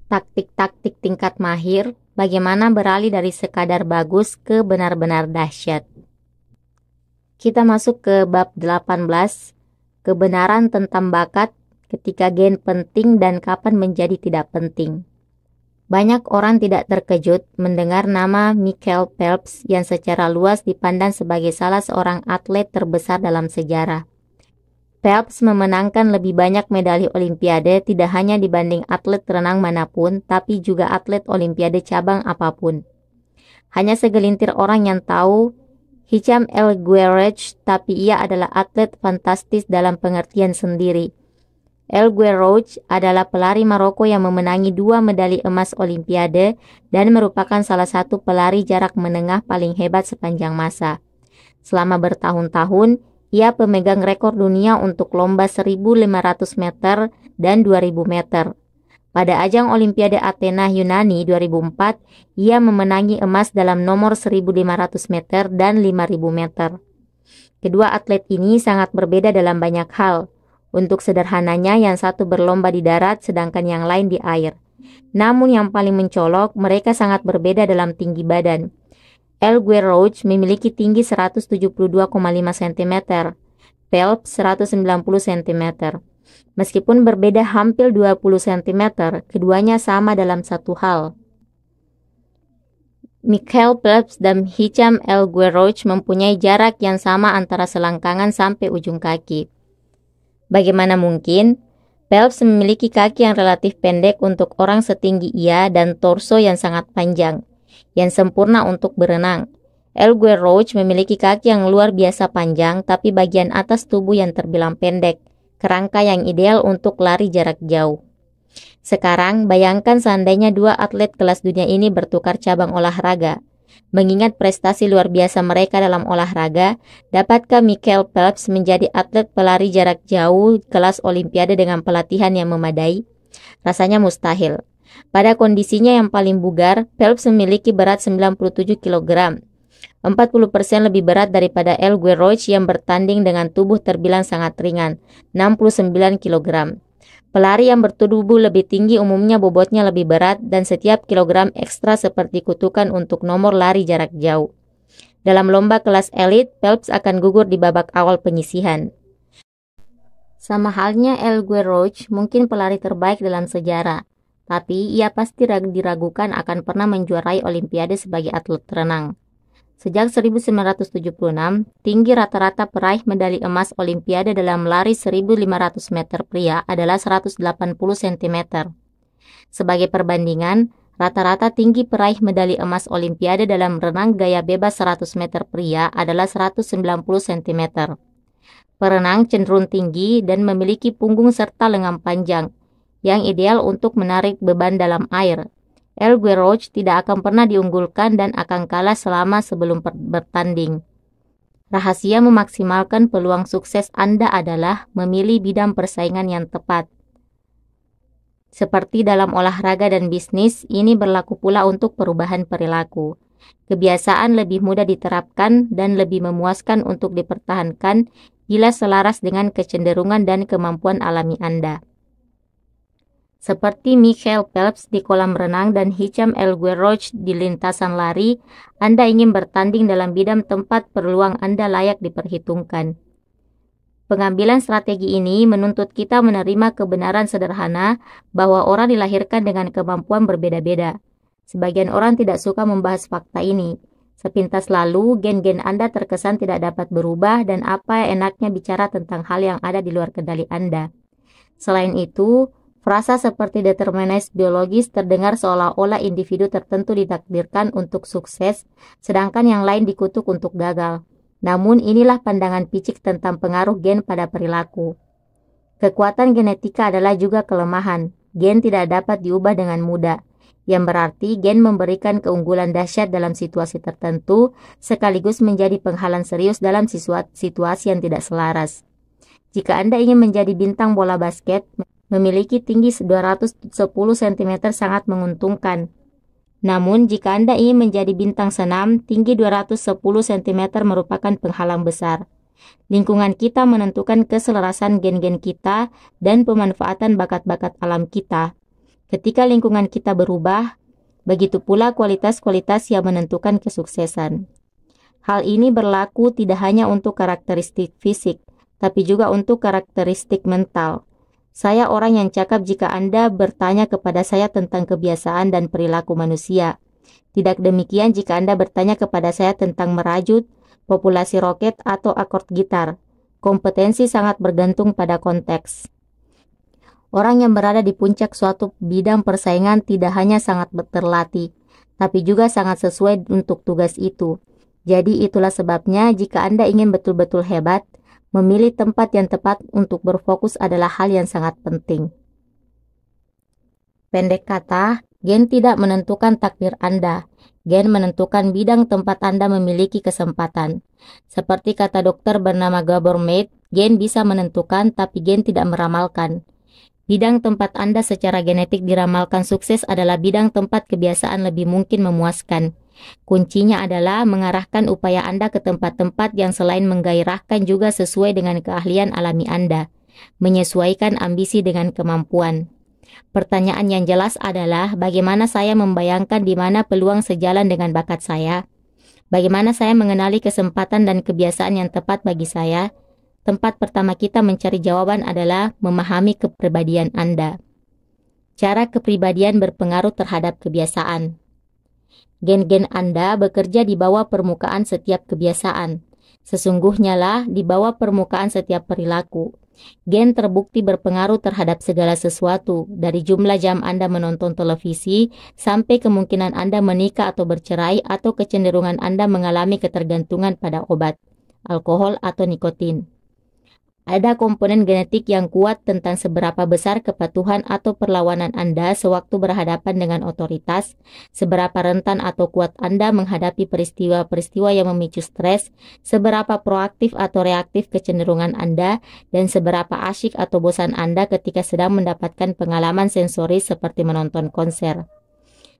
Taktik-taktik tingkat mahir, bagaimana beralih dari sekadar bagus ke benar-benar dahsyat. Kita masuk ke bab 18, kebenaran tentang bakat, ketika gen penting dan kapan menjadi tidak penting. Banyak orang tidak terkejut mendengar nama Michael Phelps yang secara luas dipandang sebagai salah seorang atlet terbesar dalam sejarah. Phelps memenangkan lebih banyak medali Olimpiade tidak hanya dibanding atlet renang manapun, tapi juga atlet Olimpiade cabang apapun. Hanya segelintir orang yang tahu Hicham El Guerrouj, tapi ia adalah atlet fantastis dalam pengertian sendiri. El Guerrouj adalah pelari Maroko yang memenangi 2 medali emas Olimpiade dan merupakan salah satu pelari jarak menengah paling hebat sepanjang masa. Selama bertahun-tahun, ia pemegang rekor dunia untuk lomba 1.500 meter dan 2.000 meter. Pada ajang Olimpiade Athena Yunani 2004, ia memenangi emas dalam nomor 1.500 meter dan 5.000 meter. Kedua atlet ini sangat berbeda dalam banyak hal. Untuk sederhananya, yang satu berlomba di darat sedangkan yang lain di air. Namun yang paling mencolok, mereka sangat berbeda dalam tinggi badan. El Guerrouj memiliki tinggi 172,5 cm, Phelps 190 cm. Meskipun berbeda hampir 20 cm, keduanya sama dalam satu hal. Michael Phelps dan Hicham El Guerrouj mempunyai jarak yang sama antara selangkangan sampai ujung kaki. Bagaimana mungkin? Phelps memiliki kaki yang relatif pendek untuk orang setinggi ia dan torso yang sangat panjang, yang sempurna untuk berenang. El Guerrouj memiliki kaki yang luar biasa panjang, tapi bagian atas tubuh yang terbilang pendek, kerangka yang ideal untuk lari jarak jauh. Sekarang, bayangkan seandainya 2 atlet kelas dunia ini bertukar cabang olahraga. Mengingat prestasi luar biasa mereka dalam olahraga, dapatkah Michael Phelps menjadi atlet pelari jarak jauh kelas Olimpiade dengan pelatihan yang memadai? Rasanya mustahil. Pada kondisinya yang paling bugar, Phelps memiliki berat 97 kg, 40% lebih berat daripada El Guerrouj yang bertanding dengan tubuh terbilang sangat ringan, 69 kg. Pelari yang bertubuh lebih tinggi umumnya bobotnya lebih berat dan setiap kilogram ekstra seperti kutukan untuk nomor lari jarak jauh. Dalam lomba kelas elit, Phelps akan gugur di babak awal penyisihan. Sama halnya El Guerrouj, mungkin pelari terbaik dalam sejarah, tapi ia pasti diragukan akan pernah menjuarai Olimpiade sebagai atlet renang. Sejak 1976, tinggi rata-rata peraih medali emas Olimpiade dalam lari 1.500 meter pria adalah 180 cm. Sebagai perbandingan, rata-rata tinggi peraih medali emas Olimpiade dalam renang gaya bebas 100 meter pria adalah 190 cm. Perenang cenderung tinggi dan memiliki punggung serta lengan panjang, yang ideal untuk menarik beban dalam air. El Guerrouj tidak akan pernah diunggulkan dan akan kalah selama sebelum bertanding. Rahasia memaksimalkan peluang sukses Anda adalah memilih bidang persaingan yang tepat. Seperti dalam olahraga dan bisnis, ini berlaku pula untuk perubahan perilaku. Kebiasaan lebih mudah diterapkan dan lebih memuaskan untuk dipertahankan bila selaras dengan kecenderungan dan kemampuan alami Anda. Seperti Michael Phelps di kolam renang dan Hicham El Guerrouj di lintasan lari, Anda ingin bertanding dalam bidang tempat peluang Anda layak diperhitungkan. Pengambilan strategi ini menuntut kita menerima kebenaran sederhana bahwa orang dilahirkan dengan kemampuan berbeda-beda. Sebagian orang tidak suka membahas fakta ini. Sepintas lalu, gen-gen Anda terkesan tidak dapat berubah dan apa enaknya bicara tentang hal yang ada di luar kendali Anda. Selain itu, frasa seperti determinis biologis terdengar seolah-olah individu tertentu ditakdirkan untuk sukses, sedangkan yang lain dikutuk untuk gagal. Namun inilah pandangan picik tentang pengaruh gen pada perilaku. Kekuatan genetika adalah juga kelemahan. Gen tidak dapat diubah dengan mudah, yang berarti gen memberikan keunggulan dahsyat dalam situasi tertentu, sekaligus menjadi penghalang serius dalam situasi yang tidak selaras. Jika Anda ingin menjadi bintang bola basket, memiliki tinggi 210 cm sangat menguntungkan. Namun, jika Anda ingin menjadi bintang senam, tinggi 210 cm merupakan penghalang besar. Lingkungan kita menentukan keselarasan gen-gen kita dan pemanfaatan bakat-bakat alam kita. Ketika lingkungan kita berubah, begitu pula kualitas-kualitas yang menentukan kesuksesan. Hal ini berlaku tidak hanya untuk karakteristik fisik, tapi juga untuk karakteristik mental. Saya orang yang cakap jika Anda bertanya kepada saya tentang kebiasaan dan perilaku manusia. Tidak demikian jika Anda bertanya kepada saya tentang merajut, populasi roket, atau akord gitar. Kompetensi sangat bergantung pada konteks. Orang yang berada di puncak suatu bidang persaingan tidak hanya sangat terlatih, tapi juga sangat sesuai untuk tugas itu. Jadi itulah sebabnya jika Anda ingin betul-betul hebat, memilih tempat yang tepat untuk berfokus adalah hal yang sangat penting. Pendek kata, gen tidak menentukan takdir Anda. Gen menentukan bidang tempat Anda memiliki kesempatan. Seperti kata dokter bernama Gabor Mate, gen bisa menentukan tapi gen tidak meramalkan. Bidang tempat Anda secara genetik diramalkan sukses adalah bidang tempat kebiasaan lebih mungkin memuaskan. Kuncinya adalah mengarahkan upaya Anda ke tempat-tempat yang selain menggairahkan juga sesuai dengan keahlian alami Anda, menyesuaikan ambisi dengan kemampuan. Pertanyaan yang jelas adalah bagaimana saya membayangkan di mana peluang sejalan dengan bakat saya, bagaimana saya mengenali kesempatan dan kebiasaan yang tepat bagi saya. Tempat pertama kita mencari jawaban adalah memahami kepribadian Anda. Cara kepribadian berpengaruh terhadap kebiasaan. Gen-gen Anda bekerja di bawah permukaan setiap kebiasaan. Sesungguhnya lah di bawah permukaan setiap perilaku. Gen terbukti berpengaruh terhadap segala sesuatu, dari jumlah jam Anda menonton televisi, sampai kemungkinan Anda menikah atau bercerai, atau kecenderungan Anda mengalami ketergantungan pada obat, alkohol, atau nikotin. Ada komponen genetik yang kuat tentang seberapa besar kepatuhan atau perlawanan Anda sewaktu berhadapan dengan otoritas, seberapa rentan atau kuat Anda menghadapi peristiwa-peristiwa yang memicu stres, seberapa proaktif atau reaktif kecenderungan Anda, dan seberapa asyik atau bosan Anda ketika sedang mendapatkan pengalaman sensoris seperti menonton konser.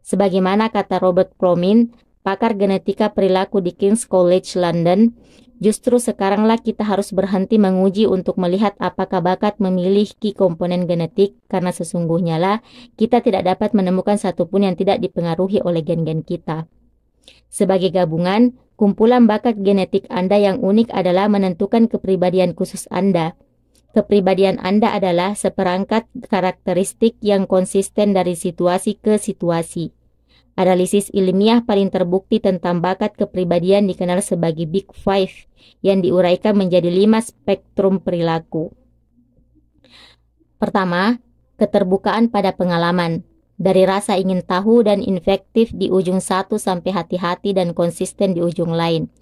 Sebagaimana kata Robert Cromin, pakar genetika perilaku di King's College London, justru sekaranglah kita harus berhenti menguji untuk melihat apakah bakat memiliki komponen genetik, karena sesungguhnya lah kita tidak dapat menemukan satupun yang tidak dipengaruhi oleh gen-gen kita. Sebagai gabungan, kumpulan bakat genetik Anda yang unik adalah menentukan kepribadian khusus Anda. Kepribadian Anda adalah seperangkat karakteristik yang konsisten dari situasi ke situasi. Analisis ilmiah paling terbukti tentang bakat kepribadian dikenal sebagai Big Five, yang diuraikan menjadi 5 spektrum perilaku. Pertama, keterbukaan pada pengalaman. Dari rasa ingin tahu dan infektif di ujung satu sampai hati-hati dan konsisten di ujung lain.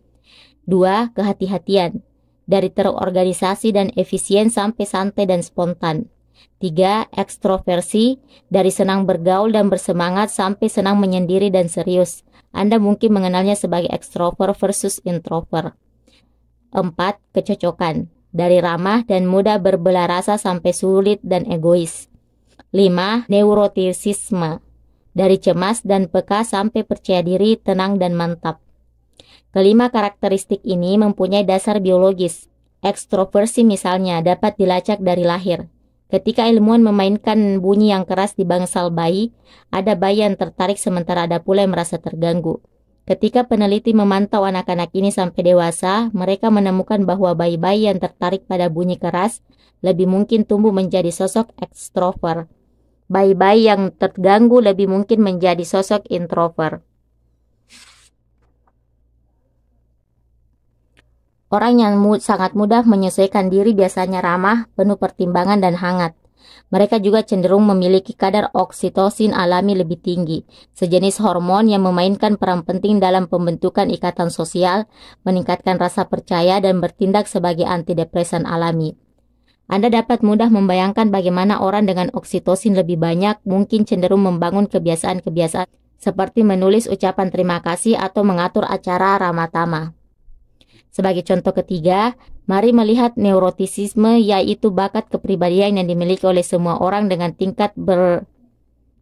2. Kehati-hatian. Dari terorganisasi dan efisien sampai santai dan spontan. 3. Ekstroversi, dari senang bergaul dan bersemangat sampai senang menyendiri dan serius. Anda mungkin mengenalnya sebagai ekstrovert versus introvert. 4. Kecocokan, dari ramah dan mudah berbelah rasa sampai sulit dan egois. 5. Neurotisisme, dari cemas dan peka sampai percaya diri, tenang dan mantap. Kelima karakteristik ini mempunyai dasar biologis. Ekstroversi misalnya dapat dilacak dari lahir. Ketika ilmuwan memainkan bunyi yang keras di bangsal bayi, ada bayi yang tertarik sementara ada pula yang merasa terganggu. Ketika peneliti memantau anak-anak ini sampai dewasa, mereka menemukan bahwa bayi-bayi yang tertarik pada bunyi keras lebih mungkin tumbuh menjadi sosok ekstrovert. Bayi-bayi yang terganggu lebih mungkin menjadi sosok introvert. Orang yang sangat mudah menyesuaikan diri biasanya ramah, penuh pertimbangan dan hangat. Mereka juga cenderung memiliki kadar oksitosin alami lebih tinggi, sejenis hormon yang memainkan peran penting dalam pembentukan ikatan sosial, meningkatkan rasa percaya dan bertindak sebagai antidepresan alami. Anda dapat mudah membayangkan bagaimana orang dengan oksitosin lebih banyak mungkin cenderung membangun kebiasaan-kebiasaan seperti menulis ucapan terima kasih atau mengatur acara ramah tamah. Sebagai contoh ketiga, mari melihat neurotisisme, yaitu bakat kepribadian yang dimiliki oleh semua orang dengan tingkat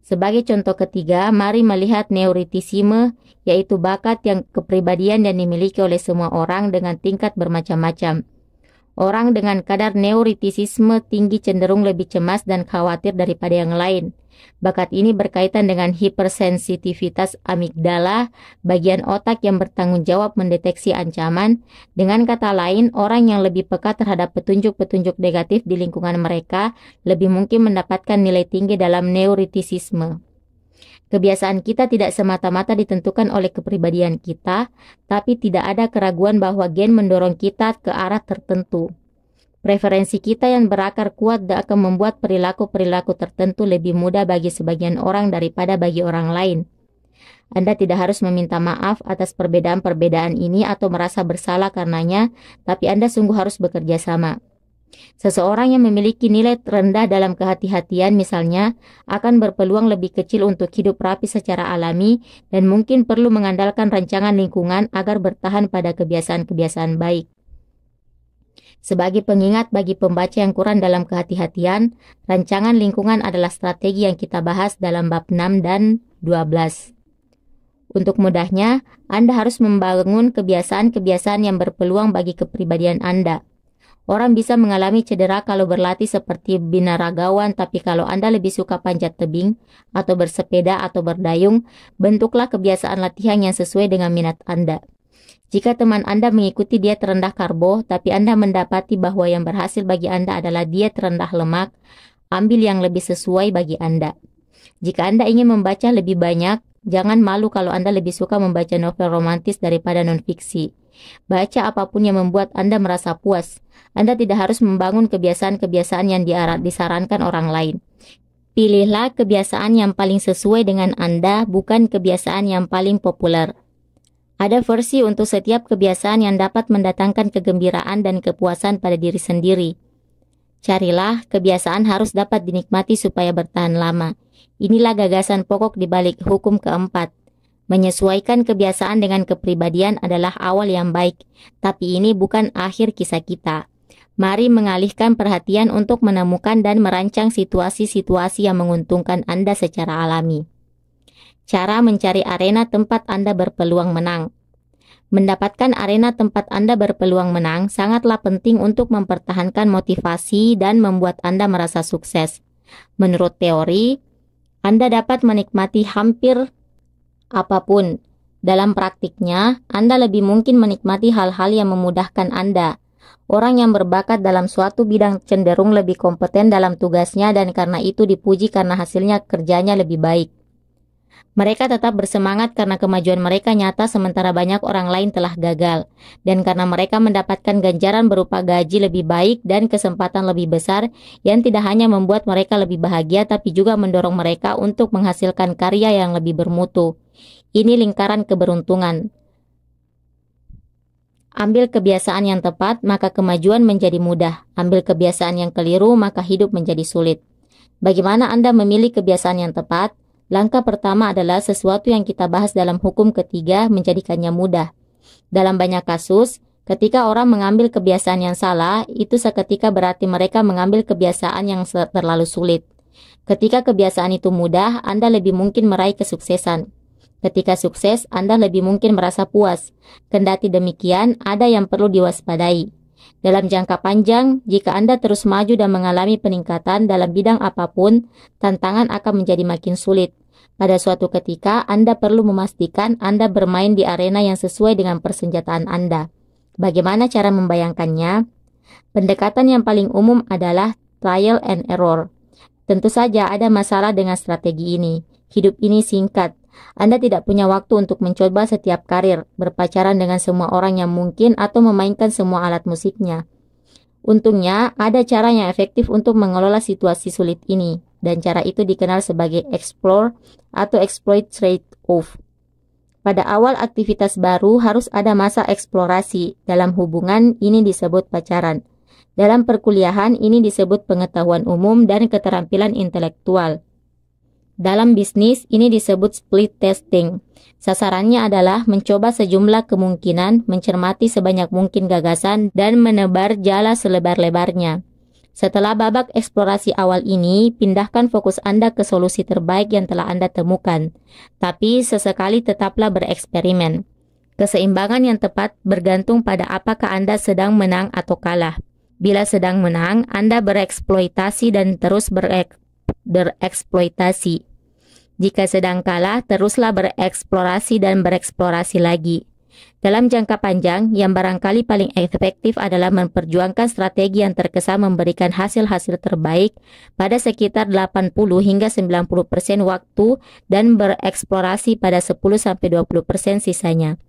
Sebagai contoh ketiga, mari melihat neurotisisme, yaitu bakat yang kepribadian yang dimiliki oleh semua orang dengan tingkat bermacam-macam. Orang dengan kadar neuroticisme tinggi cenderung lebih cemas dan khawatir daripada yang lain. Bakat ini berkaitan dengan hipersensitivitas amigdala, bagian otak yang bertanggung jawab mendeteksi ancaman. Dengan kata lain, orang yang lebih peka terhadap petunjuk-petunjuk negatif di lingkungan mereka lebih mungkin mendapatkan nilai tinggi dalam neuroticisme. Kebiasaan kita tidak semata-mata ditentukan oleh kepribadian kita, tapi tidak ada keraguan bahwa gen mendorong kita ke arah tertentu. Preferensi kita yang berakar kuat akan membuat perilaku-perilaku tertentu lebih mudah bagi sebagian orang daripada bagi orang lain. Anda tidak harus meminta maaf atas perbedaan-perbedaan ini atau merasa bersalah karenanya, tapi Anda sungguh harus bekerja sama. Seseorang yang memiliki nilai rendah dalam kehati-hatian misalnya akan berpeluang lebih kecil untuk hidup rapi secara alami dan mungkin perlu mengandalkan rancangan lingkungan agar bertahan pada kebiasaan-kebiasaan baik. Sebagai pengingat bagi pembaca yang kurang dalam kehati-hatian, rancangan lingkungan adalah strategi yang kita bahas dalam bab 6 dan 12. Untuk mudahnya, Anda harus membangun kebiasaan-kebiasaan yang berpeluang bagi kepribadian Anda. Orang bisa mengalami cedera kalau berlatih seperti binaragawan, tapi kalau Anda lebih suka panjat tebing, atau bersepeda, atau berdayung, bentuklah kebiasaan latihan yang sesuai dengan minat Anda. Jika teman Anda mengikuti diet rendah karbo, tapi Anda mendapati bahwa yang berhasil bagi Anda adalah diet rendah lemak, ambil yang lebih sesuai bagi Anda. Jika Anda ingin membaca lebih banyak, jangan malu kalau Anda lebih suka membaca novel romantis daripada non-fiksi. Baca apapun yang membuat Anda merasa puas. Anda tidak harus membangun kebiasaan-kebiasaan yang disarankan orang lain. Pilihlah kebiasaan yang paling sesuai dengan Anda, bukan kebiasaan yang paling populer. Ada versi untuk setiap kebiasaan yang dapat mendatangkan kegembiraan dan kepuasan pada diri sendiri. Carilah kebiasaan harus dapat dinikmati supaya bertahan lama. Inilah gagasan pokok di balik hukum keempat. Menyesuaikan kebiasaan dengan kepribadian adalah awal yang baik, tapi ini bukan akhir kisah kita. Mari mengalihkan perhatian untuk menemukan dan merancang situasi-situasi yang menguntungkan Anda secara alami. Cara mencari arena tempat Anda berpeluang menang. Mendapatkan arena tempat Anda berpeluang menang sangatlah penting untuk mempertahankan motivasi dan membuat Anda merasa sukses. Menurut teori, Anda dapat menikmati hampir apapun. Dalam praktiknya, Anda lebih mungkin menikmati hal-hal yang memudahkan Anda. Orang yang berbakat dalam suatu bidang cenderung lebih kompeten dalam tugasnya dan karena itu dipuji karena hasilnya kerjanya lebih baik. Mereka tetap bersemangat karena kemajuan mereka nyata sementara banyak orang lain telah gagal. Dan karena mereka mendapatkan ganjaran berupa gaji lebih baik dan kesempatan lebih besar yang tidak hanya membuat mereka lebih bahagia tapi juga mendorong mereka untuk menghasilkan karya yang lebih bermutu. Ini lingkaran keberuntungan. Ambil kebiasaan yang tepat, maka kemajuan menjadi mudah. Ambil kebiasaan yang keliru, maka hidup menjadi sulit. Bagaimana Anda memilih kebiasaan yang tepat? Langkah pertama adalah sesuatu yang kita bahas dalam hukum ketiga menjadikannya mudah. Dalam banyak kasus, ketika orang mengambil kebiasaan yang salah, itu seketika berarti mereka mengambil kebiasaan yang terlalu sulit. Ketika kebiasaan itu mudah, Anda lebih mungkin meraih kesuksesan. Ketika sukses, Anda lebih mungkin merasa puas. Kendati demikian, ada yang perlu diwaspadai. Dalam jangka panjang, jika Anda terus maju dan mengalami peningkatan dalam bidang apapun, tantangan akan menjadi makin sulit. Pada suatu ketika, Anda perlu memastikan Anda bermain di arena yang sesuai dengan persenjataan Anda. Bagaimana cara membayangkannya? Pendekatan yang paling umum adalah trial and error. Tentu saja ada masalah dengan strategi ini. Hidup ini singkat. Anda tidak punya waktu untuk mencoba setiap karir, berpacaran dengan semua orang yang mungkin, atau memainkan semua alat musiknya. Untungnya, ada cara yang efektif untuk mengelola situasi sulit ini, dan cara itu dikenal sebagai explore atau exploit trade-off. Pada awal aktivitas baru harus ada masa eksplorasi. Dalam hubungan, ini disebut pacaran. Dalam perkuliahan, ini disebut pengetahuan umum dan keterampilan intelektual. Dalam bisnis, ini disebut split testing. Sasarannya adalah mencoba sejumlah kemungkinan, mencermati sebanyak mungkin gagasan, dan menebar jala selebar-lebarnya. Setelah babak eksplorasi awal ini, pindahkan fokus Anda ke solusi terbaik yang telah Anda temukan. Tapi sesekali tetaplah bereksperimen. Keseimbangan yang tepat bergantung pada apakah Anda sedang menang atau kalah. Bila sedang menang, Anda bereksploitasi dan terus bereksploitasi. Jika sedang kalah, teruslah bereksplorasi dan bereksplorasi lagi. Dalam jangka panjang, yang barangkali paling efektif adalah memperjuangkan strategi yang terkesan memberikan hasil-hasil terbaik pada sekitar 80 hingga 90% waktu dan bereksplorasi pada 10-20% sisanya.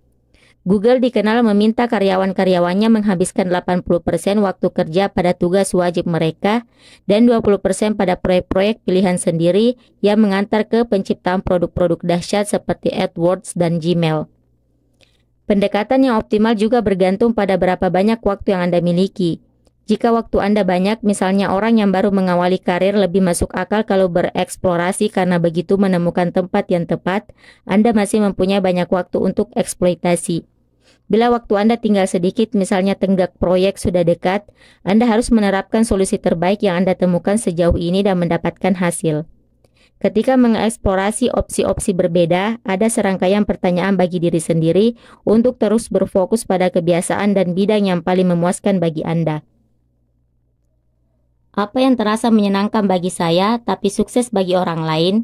Google dikenal meminta karyawan-karyawannya menghabiskan 80% waktu kerja pada tugas wajib mereka dan 20% pada proyek-proyek pilihan sendiri yang mengantar ke penciptaan produk-produk dahsyat seperti AdWords dan Gmail. Pendekatan yang optimal juga bergantung pada berapa banyak waktu yang Anda miliki. Jika waktu Anda banyak, misalnya orang yang baru mengawali karir, lebih masuk akal kalau bereksplorasi karena begitu menemukan tempat yang tepat, Anda masih mempunyai banyak waktu untuk eksploitasi. Bila waktu Anda tinggal sedikit, misalnya tenggat proyek sudah dekat, Anda harus menerapkan solusi terbaik yang Anda temukan sejauh ini dan mendapatkan hasil. Ketika mengeksplorasi opsi-opsi berbeda, ada serangkaian pertanyaan bagi diri sendiri untuk terus berfokus pada kebiasaan dan bidang yang paling memuaskan bagi Anda. Apa yang terasa menyenangkan bagi saya, tapi sukses bagi orang lain?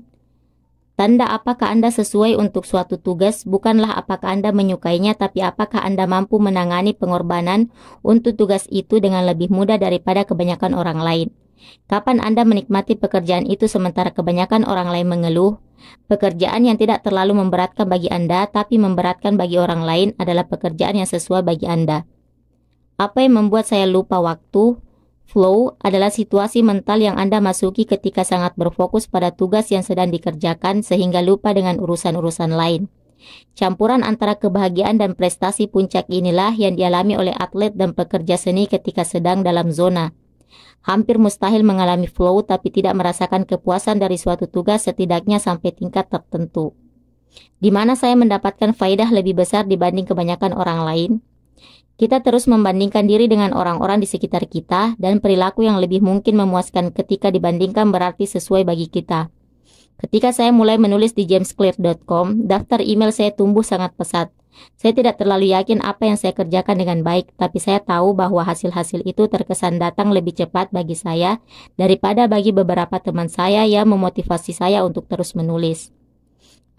Tanda apakah Anda sesuai untuk suatu tugas bukanlah apakah Anda menyukainya, tapi apakah Anda mampu menangani pengorbanan untuk tugas itu dengan lebih mudah daripada kebanyakan orang lain. Kapan Anda menikmati pekerjaan itu sementara kebanyakan orang lain mengeluh? Pekerjaan yang tidak terlalu memberatkan bagi Anda, tapi memberatkan bagi orang lain adalah pekerjaan yang sesuai bagi Anda. Apa yang membuat saya lupa waktu? Flow adalah situasi mental yang Anda masuki ketika sangat berfokus pada tugas yang sedang dikerjakan sehingga lupa dengan urusan-urusan lain. Campuran antara kebahagiaan dan prestasi puncak inilah yang dialami oleh atlet dan pekerja seni ketika sedang dalam zona. Hampir mustahil mengalami flow tapi tidak merasakan kepuasan dari suatu tugas setidaknya sampai tingkat tertentu. Di mana saya mendapatkan faedah lebih besar dibanding kebanyakan orang lain? Kita terus membandingkan diri dengan orang-orang di sekitar kita dan perilaku yang lebih mungkin memuaskan ketika dibandingkan berarti sesuai bagi kita. Ketika saya mulai menulis di jamesclear.com, daftar email saya tumbuh sangat pesat. Saya tidak terlalu yakin apa yang saya kerjakan dengan baik, tapi saya tahu bahwa hasil-hasil itu terkesan datang lebih cepat bagi saya daripada bagi beberapa teman saya yang memotivasi saya untuk terus menulis.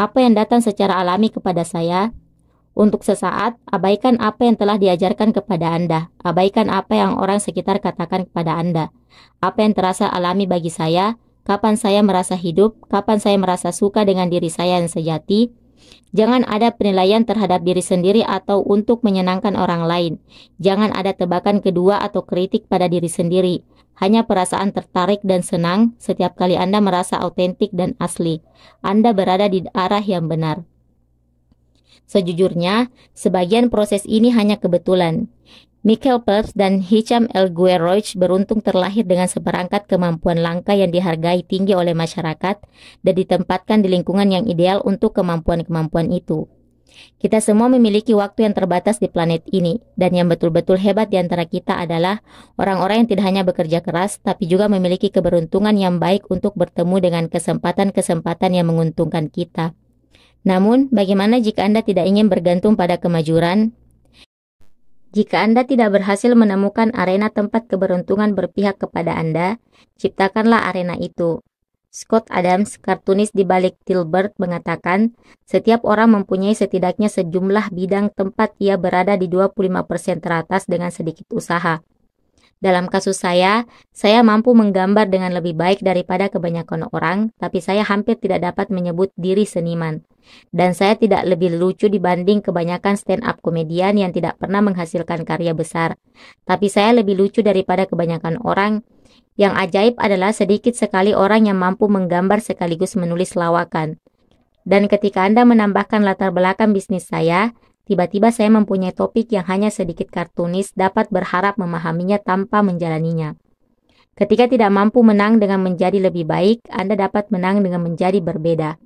Apa yang datang secara alami kepada saya? Untuk sesaat, abaikan apa yang telah diajarkan kepada Anda. Abaikan apa yang orang sekitar katakan kepada Anda. Apa yang terasa alami bagi saya? Kapan saya merasa hidup? Kapan saya merasa suka dengan diri saya yang sejati? Jangan ada penilaian terhadap diri sendiri atau untuk menyenangkan orang lain. Jangan ada tebakan kedua atau kritik pada diri sendiri. Hanya perasaan tertarik dan senang setiap kali Anda merasa autentik dan asli. Anda berada di arah yang benar. Sejujurnya, sebagian proses ini hanya kebetulan. Michael Phelps dan Hicham El Guerrouj beruntung terlahir dengan seperangkat kemampuan langka yang dihargai tinggi oleh masyarakat dan ditempatkan di lingkungan yang ideal untuk kemampuan-kemampuan itu. Kita semua memiliki waktu yang terbatas di planet ini, dan yang betul-betul hebat di antara kita adalah orang-orang yang tidak hanya bekerja keras, tapi juga memiliki keberuntungan yang baik untuk bertemu dengan kesempatan-kesempatan yang menguntungkan kita. Namun, bagaimana jika Anda tidak ingin bergantung pada kemajuan? Jika Anda tidak berhasil menemukan arena tempat keberuntungan berpihak kepada Anda, ciptakanlah arena itu. Scott Adams, kartunis di balik Dilbert, mengatakan, setiap orang mempunyai setidaknya sejumlah bidang tempat ia berada di 25% teratas dengan sedikit usaha. Dalam kasus saya mampu menggambar dengan lebih baik daripada kebanyakan orang, tapi saya hampir tidak dapat menyebut diri seniman. Dan saya tidak lebih lucu dibanding kebanyakan stand-up komedian yang tidak pernah menghasilkan karya besar. Tapi saya lebih lucu daripada kebanyakan orang. Yang ajaib adalah sedikit sekali orang yang mampu menggambar sekaligus menulis lawakan. Dan ketika Anda menambahkan latar belakang bisnis saya, tiba-tiba saya mempunyai topik yang hanya sedikit kartunis dapat berharap memahaminya tanpa menjalaninya. Ketika tidak mampu menang dengan menjadi lebih baik, Anda dapat menang dengan menjadi berbeda.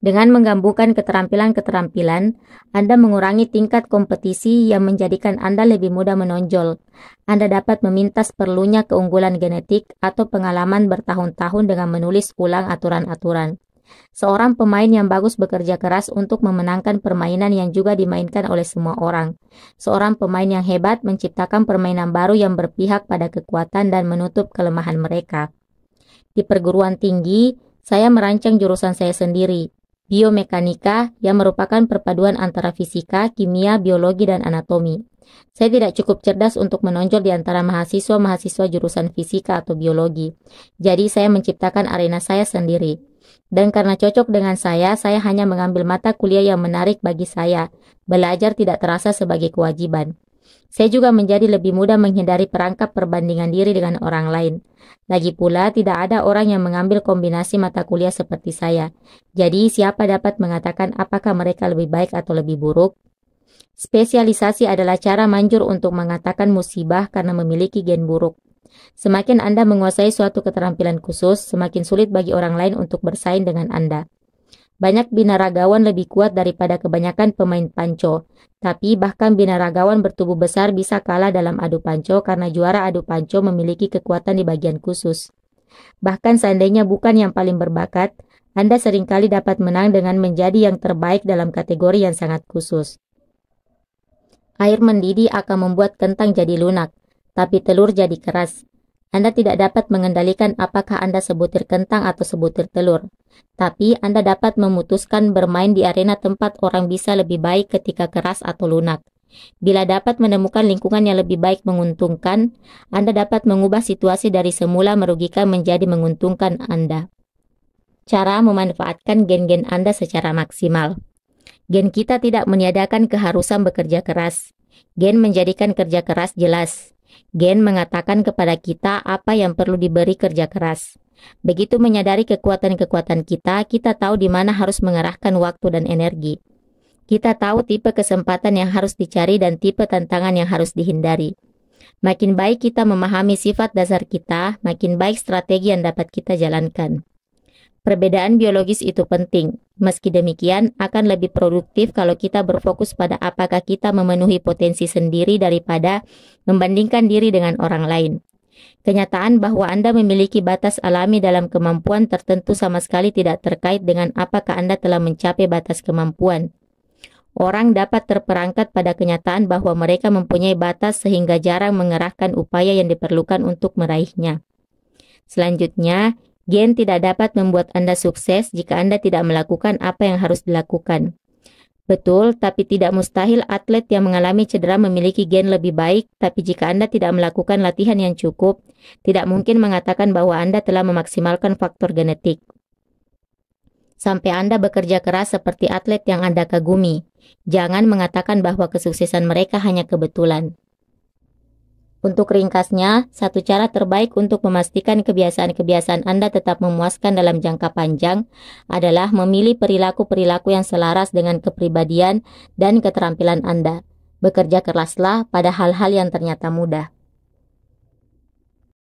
Dengan menggabungkan keterampilan-keterampilan, Anda mengurangi tingkat kompetisi yang menjadikan Anda lebih mudah menonjol. Anda dapat memintas perlunya keunggulan genetik atau pengalaman bertahun-tahun dengan menulis ulang aturan-aturan. Seorang pemain yang bagus bekerja keras untuk memenangkan permainan yang juga dimainkan oleh semua orang. Seorang pemain yang hebat menciptakan permainan baru yang berpihak pada kekuatan dan menutup kelemahan mereka. Di perguruan tinggi, saya merancang jurusan saya sendiri, biomekanika, yang merupakan perpaduan antara fisika, kimia, biologi, dan anatomi. Saya tidak cukup cerdas untuk menonjol di antara mahasiswa-mahasiswa jurusan fisika atau biologi. Jadi saya menciptakan arena saya sendiri. Dan karena cocok dengan saya hanya mengambil mata kuliah yang menarik bagi saya. Belajar tidak terasa sebagai kewajiban. Saya juga menjadi lebih mudah menghindari perangkap perbandingan diri dengan orang lain. Lagi pula, tidak ada orang yang mengambil kombinasi mata kuliah seperti saya. Jadi, siapa dapat mengatakan apakah mereka lebih baik atau lebih buruk? Spesialisasi adalah cara manjur untuk mengatakan musibah karena memiliki gen buruk. Semakin Anda menguasai suatu keterampilan khusus, semakin sulit bagi orang lain untuk bersaing dengan Anda. Banyak binaragawan lebih kuat daripada kebanyakan pemain panco, tapi bahkan binaragawan bertubuh besar bisa kalah dalam adu panco karena juara adu panco memiliki kekuatan di bagian khusus. Bahkan seandainya bukan yang paling berbakat, Anda seringkali dapat menang dengan menjadi yang terbaik dalam kategori yang sangat khusus. Air mendidih akan membuat kentang jadi lunak, tapi telur jadi keras. Anda tidak dapat mengendalikan apakah Anda sebutir kentang atau sebutir telur. Tapi Anda dapat memutuskan bermain di arena tempat orang bisa lebih baik ketika keras atau lunak. Bila dapat menemukan lingkungan yang lebih baik menguntungkan, Anda dapat mengubah situasi dari semula merugikan menjadi menguntungkan Anda. Cara memanfaatkan gen-gen Anda secara maksimal. Gen kita tidak meniadakan keharusan bekerja keras. Gen menjadikan kerja keras jelas. Gen mengatakan kepada kita apa yang perlu diberi kerja keras. Begitu menyadari kekuatan-kekuatan kita, kita tahu di mana harus mengerahkan waktu dan energi. Kita tahu tipe kesempatan yang harus dicari dan tipe tantangan yang harus dihindari. Makin baik kita memahami sifat dasar kita, makin baik strategi yang dapat kita jalankan. Perbedaan biologis itu penting. Meski demikian, akan lebih produktif kalau kita berfokus pada apakah kita memenuhi potensi sendiri daripada membandingkan diri dengan orang lain. Kenyataan bahwa Anda memiliki batas alami dalam kemampuan tertentu sama sekali tidak terkait dengan apakah Anda telah mencapai batas kemampuan. Orang dapat terperangkap pada kenyataan bahwa mereka mempunyai batas sehingga jarang mengerahkan upaya yang diperlukan untuk meraihnya. Selanjutnya, gen tidak dapat membuat Anda sukses jika Anda tidak melakukan apa yang harus dilakukan. Betul, tapi tidak mustahil atlet yang mengalami cedera memiliki gen lebih baik, tapi jika Anda tidak melakukan latihan yang cukup, tidak mungkin mengatakan bahwa Anda telah memaksimalkan faktor genetik. Sampai Anda bekerja keras seperti atlet yang Anda kagumi, jangan mengatakan bahwa kesuksesan mereka hanya kebetulan. Untuk ringkasnya, satu cara terbaik untuk memastikan kebiasaan-kebiasaan Anda tetap memuaskan dalam jangka panjang adalah memilih perilaku-perilaku yang selaras dengan kepribadian dan keterampilan Anda. Bekerja keraslah pada hal-hal yang ternyata mudah.